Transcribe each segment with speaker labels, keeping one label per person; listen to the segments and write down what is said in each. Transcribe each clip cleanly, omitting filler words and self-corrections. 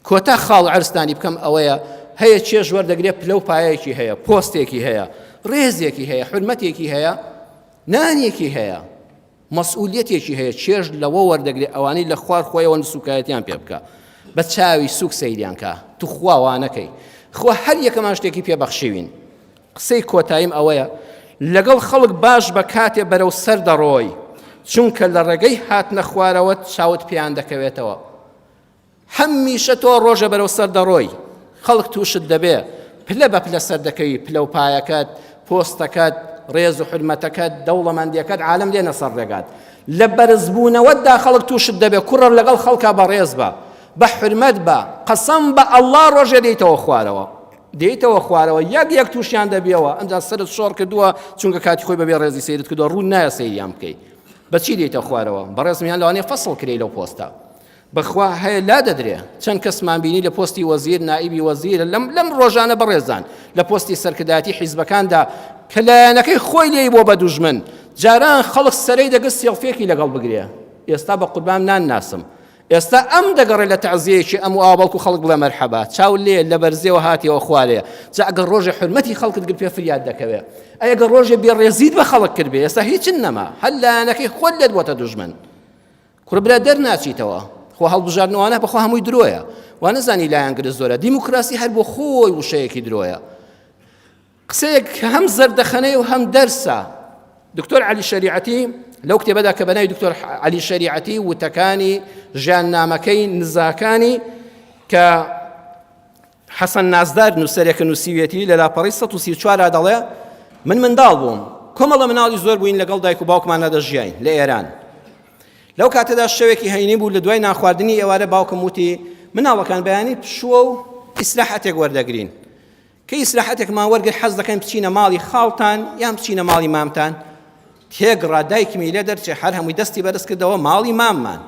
Speaker 1: کۆتا خاڵ عەرزتانی بکەم ئەوەیە هەیە چێژ وەردەگرێت پلە و پایەیەکی هەیە، پۆستێکی هەیە، ڕێزێکی هەیە، حورمەتێکی هەیە، نانێکی هەیە، مەسئولیەتێکی هەیە، چێژ لەوە وەردەگرێت ئەوانەی لە خوار خۆیەوە سوکایەتیان پێ بکە، بە چاوی سوک سەیریان کە تو خواوانەکەی خۆ هەر یەکەمان شتێکی پێبەخشیوین. قسەی کۆتاییم ئەوەیە لەگەڵ خەڵک باش بە کاتێ بەرەو سەر دەڕۆی، چونکە لە ڕێگەی هاتنە خوارەوە چاوت پێیان دەکەوێتەوە. هەمیشە تۆ ڕۆژە بەرەو سەر دەڕۆی، خەڵک تووشت دەبێ، پلە بە پلە سەر دەکەوی، پلە و پایەکەت، پۆستەکەت، ڕێز و حرمەتەکەت، دەوڵەمەندیەکەت، عالەم لێنە سەر ڕێگات. لە بەرزبوونەوەتدا خەڵک تووشت دەبێ، کوڕە لەگەڵ خەڵکا بە ڕێز بە، بە حرمەت بە، قەسەم بە ئەڵڵا ڕۆژێ دێیتەوە خوارەوە، دێیتەوە خوارەوە، یەک تووشیان دەبێەوە، ئەمجا سەرت شۆڕ کردووە چونکە کاتی خۆی بەبێ ڕێزی سەیرت کردووە، ڕوو نایە سەیریان بکەی. بەچی دێیتە خوارەوە؟ بەڕێزمیان لەوانەیە فەسڵ کرێ لەو پۆستە. بەخوا هەیە لا دەدرێ چەند کەسمان بینی لە پۆستی وەزیر، نائیبی وەزیر، لەم ڕۆژانە بەڕێزان لە پۆستی سەرکردایەتی حیزبەکاندا کە لایەنەکەی خۆی لێی بۆ بە دوژمن، جاران خەڵک سەرەی دەگەت سێڵفێکی لەگەڵ بگرێ. ئێستا بە قوربان ناناسم، ئێستا ئەم دەگەڕێ لە تەعزیەیەکی ئەم و ئاوەڵکو خەڵک بڵێ مەرحەبا، چاو لێ لە بەرزێەوە هاتیەوە خوارێ. جا ئەگەر ڕۆژێ حرمەتی خەڵکت گر پێ فریاد دەکەوێ، ئەگەر ڕۆژێ بێڕێزیت بە خەڵک کرد بێ، ئێستا هیچن نەما، هەر لایەنەکەی خۆت لێت بۆتە دوژمن. کوڕبرا دەرناچیتەوە، خۆ هەڵبژاردنەوانە بەخۆ هەمووی درۆیە، وا نەزانی لایەنگرت زۆرە، دیموکراسی هەر بۆ خۆی وشەیەکی درۆیە. قسەیەک هەم زەردەخەنەی و هەم دەرسە. دکتۆر عەلی شەریعەتی لەو کتێبەدا کە بەناوی دکتۆر عەلی شەریعەتی وتەکانی ژیاننامەکەی نزاکانی کە حەسەن نازدار نووسەرێکە نووسیوێتی لە لاپەڕی 134 دەڵێ من منداڵ بووم، کۆمەڵە مناڵی زۆر بووین لەگەڵ دایک و باوکمان دەژیاین لە ئێران. لەو کاتەدا شەوێکی هەینی بوو لە دوای ناخواردنی ئێوارە باوکم وتی مناڵەکان بەیانی پشووە و ئیسلاحەتێک وەردەگرین، کە ئیسلاحەتێکمان وەرگر حەز دەکەین بچینە ماڵی خاڵتان یان بچینە ماڵی مامتان. تێگڕا دایکمی لێ دەرچێ، هەر هەمووی دەستی بەرز کردەوە ماڵی ماممان.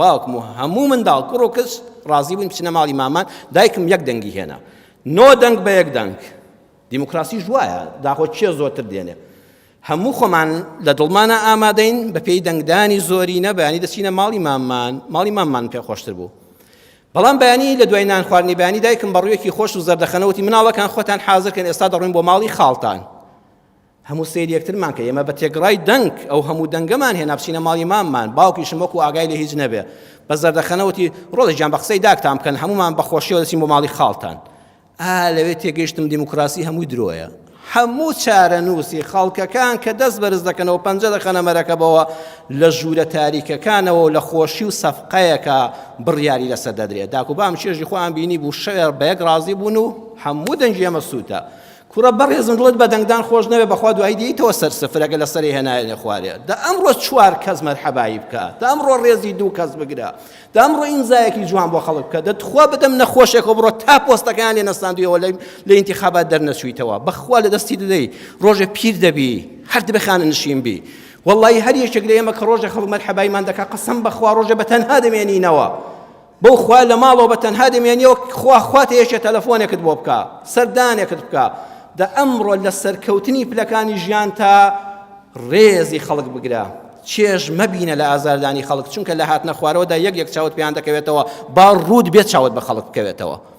Speaker 1: باوکم و هەموو منداڵ کوڕ و کچ ڕازی بووین بچینە ماڵی مامان. دایکم یەک دەنگی هێنا، نۆ دەنگ بە یەک دەنگ. دیموکراسی جوایە، داخۆ چێ زۆرتر دێنێ. هەموو خۆمان لە دڵمانە ئامادەین بە پێی دەنگدانی زۆرینە بەیانی دەچینە ماڵی ماممان. ماڵی ماممان پێ خۆشتر بوو. بەڵام بەیانی لە دوای نان خواردنی بەیانی دایکم بەڕوویەکی خۆش و زەردەخەنەوەتی مناڵەکان خۆتان حازرکەن ئێستا دەڕۆین بۆ ماڵی خاڵتان. هەموو سەیری یەکترمان کە ئێمە بە تێگڕای دەنگ ئەو هەموو دەنگەمان هێنا بچینە ماڵی ماممان. باوکیشم وەکو ئاگای لە هیچ نەبێ، بە زەردەخەنەوەتی ڕۆڵی جان بە قسەی داکتان بکەن، هەمومان بە خۆشیەوە دەچین بۆ ماڵی خاڵتان. لەوێ تێگەیشتم دیموکراسی هەمووی درۆیە. هەموو چارەنووسی خەڵکەکان کە دەست بەرز دەکەنەوە پەنجە دەخەنە مەرەکەبەوە لە ژوورە تاریکەکانەوە و لە خۆشی و سەفقەیەکە بڕیاری لەسەر دەدرێت. داکو بام چێژی خۆیان بینی بوو شەوێر بە یەک ڕازی بوون و هەموو دەنگی ئەمە سووتە. کوڕە بەڕێزم دڵت بە دەنگدان خۆش نەبێ، بەخوا دوایی دیتەوە سەر سفرەکە لە سەری هێنایە خوارێ. دا ئەمڕۆ 4 کەس مەرحەبایی بکە، دا ئەمڕۆ ڕێزی 2 کەس بگرە، دا ئەمڕۆ ئینزایەکی جوان بۆ خەڵک بکە، دەتخوا بدەم نەخۆشێکەوە بڕۆ تا پۆستەکان لێ نەستاندویەوە لە ئینتیخابات دەرنەچوویتەوە. بەخوا لە دەستی دەدەی ڕۆژێ پیر دەبی، هەر دەبێ خانە نشین بی. وەڵڵی هەر یەکێک لە ئێمە کە ڕۆژێ خەڵک مەرحەباییمان دەکا قەسەم بەخوا ڕۆژێ بەتەنها دەمێنینەوە، بەو خوا لە ماڵەوە بەتەنها دەمێنیەوە، خوا تێشێ تەلەفۆنێکت بۆ بکە، سەردانێکت بکە. دا ئەمڕۆ لە سەرکەوتنی پلەکانی ژیان تا ڕێزی خەڵک بگرە، چێژ مەبینە لە ئازاردانی خەڵک، چونکە لە هاتنە خوارەوەدا یەک چاوت پێیان دەکەوێتەوە، با ڕوود بێت چاوت بە خەڵک بکەوێتەوە.